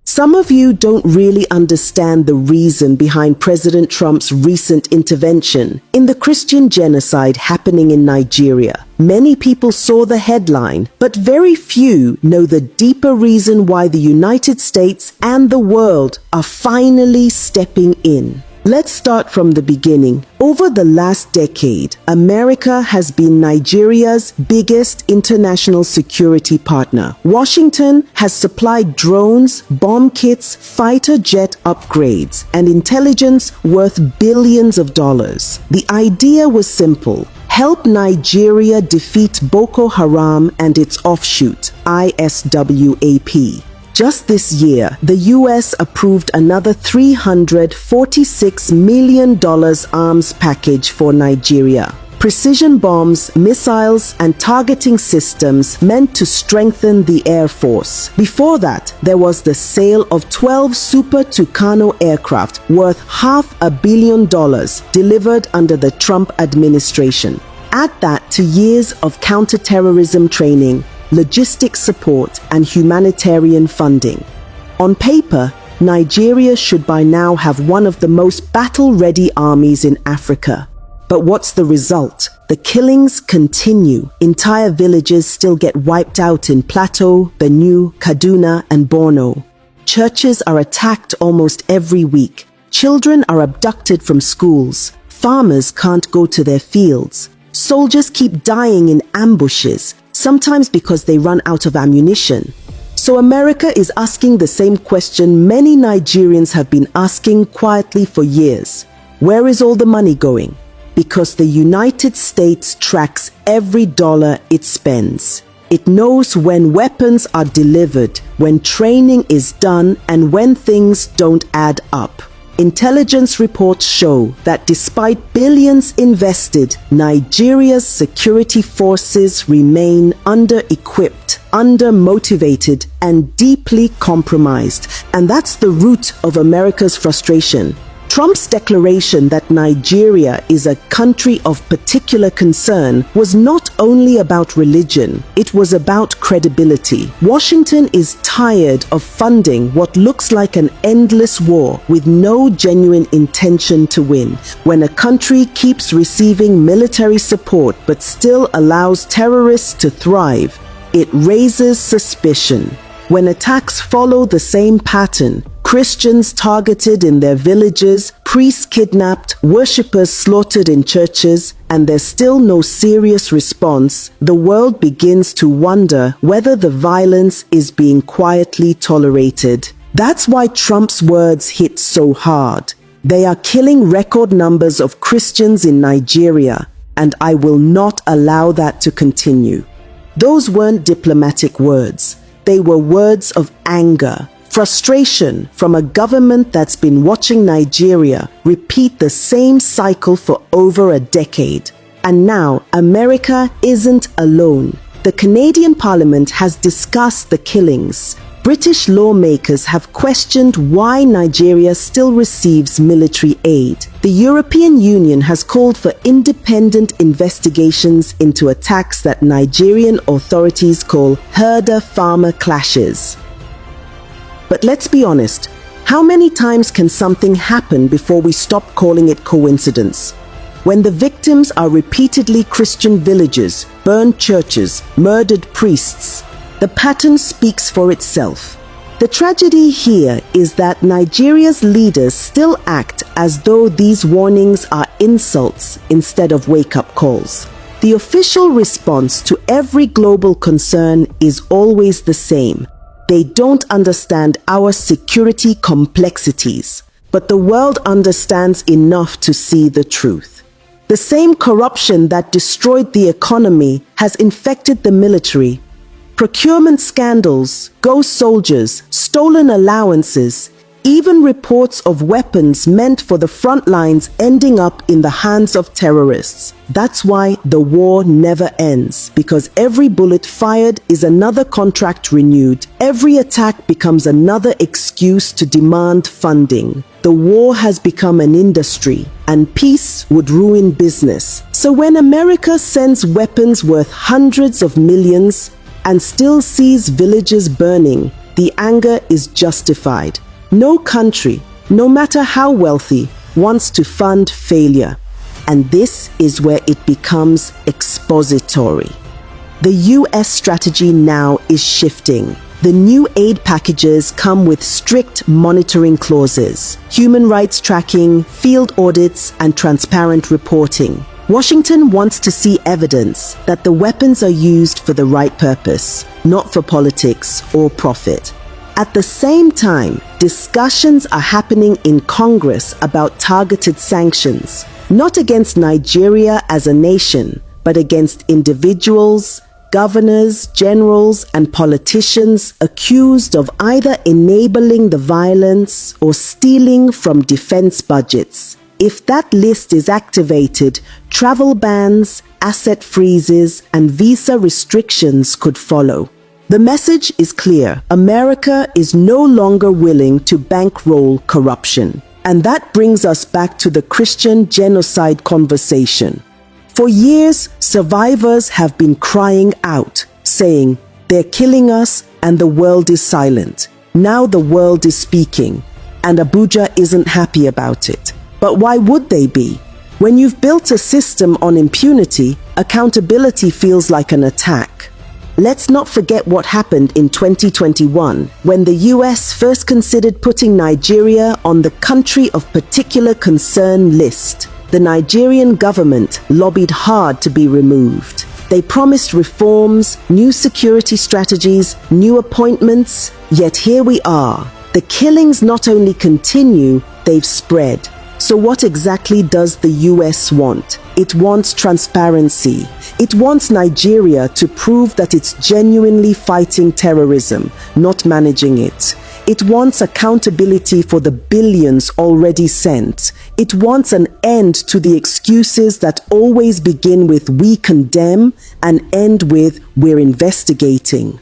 Some of you don't really understand the reason behind President Trump's recent intervention in the Christian genocide happening in Nigeria. Many people saw the headline, but very few know the deeper reason why the United States and the world are finally stepping in. Let's start from the beginning. Over the last decade, America has been Nigeria's biggest international security partner. Washington has supplied drones, bomb kits, fighter jet upgrades, and intelligence worth billions of dollars. The idea was simple: help Nigeria defeat Boko Haram and its offshoot, ISWAP. Just this year, the US approved another $346 million arms package for Nigeria. Precision bombs, missiles, and targeting systems meant to strengthen the Air Force. Before that, there was the sale of 12 Super Tucano aircraft worth $500 million delivered under the Trump administration. Add that to years of counterterrorism training, logistics support, and humanitarian funding. On paper, Nigeria should by now have one of the most battle-ready armies in Africa. But what's the result? The killings continue. Entire villages still get wiped out in Plateau, Benue, Kaduna, and Borno. Churches are attacked almost every week. Children are abducted from schools. Farmers can't go to their fields. Soldiers keep dying in ambushes, sometimes because they run out of ammunition. So America is asking the same question many Nigerians have been asking quietly for years. Where is all the money going? Because the United States tracks every dollar it spends. It knows when weapons are delivered, when training is done, and when things don't add up. Intelligence reports show that despite billions invested, Nigeria's security forces remain under-equipped, under-motivated, and deeply compromised. And that's the root of America's frustration. Trump's declaration that Nigeria is a country of particular concern was not only about religion, it was about credibility. Washington is tired of funding what looks like an endless war with no genuine intention to win. When a country keeps receiving military support but still allows terrorists to thrive, it raises suspicion. When attacks follow the same pattern, Christians targeted in their villages, priests kidnapped, worshippers slaughtered in churches, and there's still no serious response, the world begins to wonder whether the violence is being quietly tolerated. That's why Trump's words hit so hard. They are killing record numbers of Christians in Nigeria, and I will not allow that to continue. Those weren't diplomatic words. They were words of anger. Frustration from a government that's been watching Nigeria repeat the same cycle for over a decade. And now, America isn't alone. The Canadian Parliament has discussed the killings. British lawmakers have questioned why Nigeria still receives military aid. The European Union has called for independent investigations into attacks that Nigerian authorities call herder-farmer clashes. But let's be honest, how many times can something happen before we stop calling it coincidence? When the victims are repeatedly Christian villages, burned churches, murdered priests, the pattern speaks for itself. The tragedy here is that Nigeria's leaders still act as though these warnings are insults instead of wake-up calls. The official response to every global concern is always the same. They don't understand our security complexities, but the world understands enough to see the truth. The same corruption that destroyed the economy has infected the military. Procurement scandals, ghost soldiers, stolen allowances, even reports of weapons meant for the front lines ending up in the hands of terrorists. That's why the war never ends, because every bullet fired is another contract renewed. Every attack becomes another excuse to demand funding. The war has become an industry, and peace would ruin business. So when America sends weapons worth hundreds of millions and still sees villages burning, The anger is justified. No country, no matter how wealthy, wants to fund failure. And this is where it becomes expository. The US strategy now is shifting. The new aid packages come with strict monitoring clauses, human rights tracking, field audits, and transparent reporting. Washington wants to see evidence that the weapons are used for the right purpose, not for politics or profit. At the same time, discussions are happening in Congress about targeted sanctions, not against Nigeria as a nation, but against individuals, governors, generals, and politicians accused of either enabling the violence or stealing from defense budgets. If that list is activated, travel bans, asset freezes, and visa restrictions could follow. The message is clear. America is no longer willing to bankroll corruption. And that brings us back to the Christian genocide conversation. For years, survivors have been crying out, saying, "They're killing us and the world is silent." Now the world is speaking, and Abuja isn't happy about it. But why would they be? When you've built a system on impunity, accountability feels like an attack. Let's not forget what happened in 2021, when the US first considered putting Nigeria on the country of particular concern list. The Nigerian government lobbied hard to be removed. They promised reforms, new security strategies, new appointments, yet here we are. The killings not only continue, they've spread. So what exactly does the US want? It wants transparency. It wants Nigeria to prove that it's genuinely fighting terrorism, not managing it. It wants accountability for the billions already sent. It wants an end to the excuses that always begin with "we condemn" and end with "we're investigating."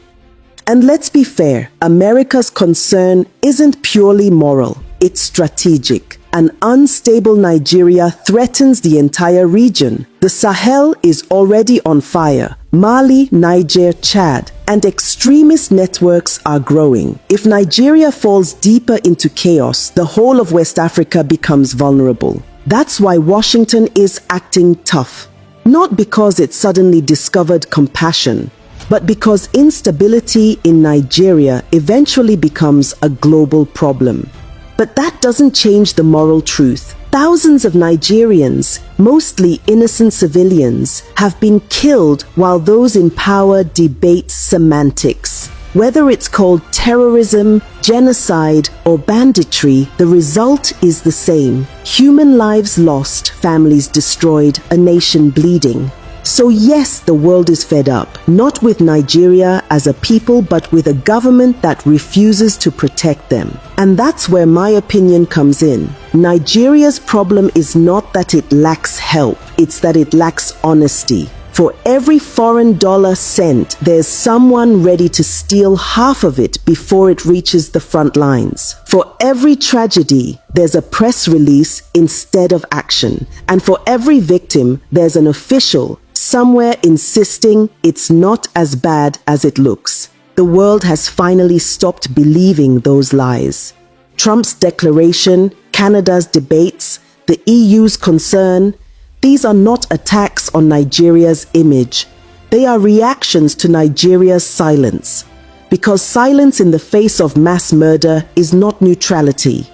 And let's be fair, America's concern isn't purely moral, it's strategic. An unstable Nigeria threatens the entire region. The Sahel is already on fire. Mali, Niger, Chad, and extremist networks are growing. If Nigeria falls deeper into chaos, the whole of West Africa becomes vulnerable. That's why Washington is acting tough. Not because it suddenly discovered compassion, but because instability in Nigeria eventually becomes a global problem. But that doesn't change the moral truth. Thousands of Nigerians, mostly innocent civilians, have been killed while those in power debate semantics. Whether it's called terrorism, genocide, or banditry, the result is the same. Human lives lost, families destroyed, a nation bleeding. So yes, the world is fed up, not with Nigeria as a people, but with a government that refuses to protect them. And that's where my opinion comes in. Nigeria's problem is not that it lacks help, it's that it lacks honesty. For every foreign dollar sent, there's someone ready to steal half of it before it reaches the front lines. For every tragedy, there's a press release instead of action. And for every victim, there's an official somewhere insisting it's not as bad as it looks. The world has finally stopped believing those lies. Trump's declaration, Canada's debates, the EU's concern, these are not attacks on Nigeria's image. They are reactions to Nigeria's silence. Because silence in the face of mass murder is not neutrality,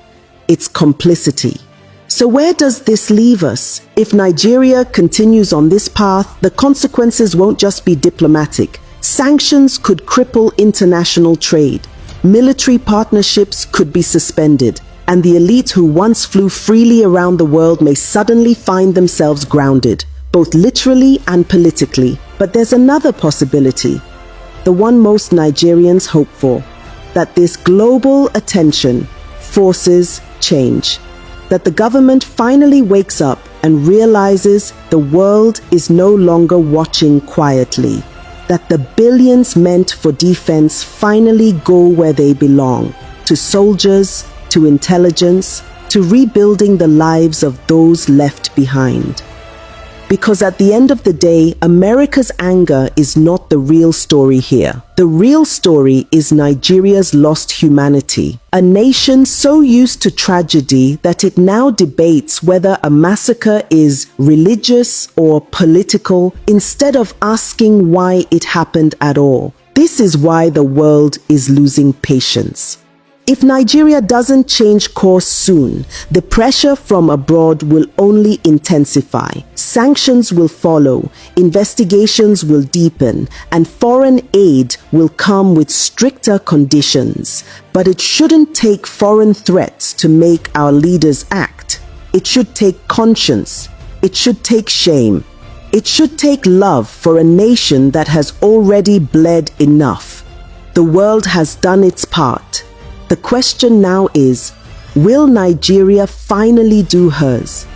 it's complicity. So where does this leave us? If Nigeria continues on this path, the consequences won't just be diplomatic. Sanctions could cripple international trade. Military partnerships could be suspended. And the elite who once flew freely around the world may suddenly find themselves grounded, both literally and politically. But there's another possibility, the one most Nigerians hope for, that this global attention forces change. That the government finally wakes up and realizes the world is no longer watching quietly. That the billions meant for defense finally go where they belong, to soldiers, to intelligence, to rebuilding the lives of those left behind. Because at the end of the day, America's anger is not the real story here. The real story is Nigeria's lost humanity, a nation so used to tragedy that it now debates whether a massacre is religious or political instead of asking why it happened at all. This is why the world is losing patience. If Nigeria doesn't change course soon, the pressure from abroad will only intensify. Sanctions will follow, investigations will deepen, and foreign aid will come with stricter conditions. But it shouldn't take foreign threats to make our leaders act. It should take conscience. It should take shame. It should take love for a nation that has already bled enough. The world has done its part. The question now is, will Nigeria finally do hers?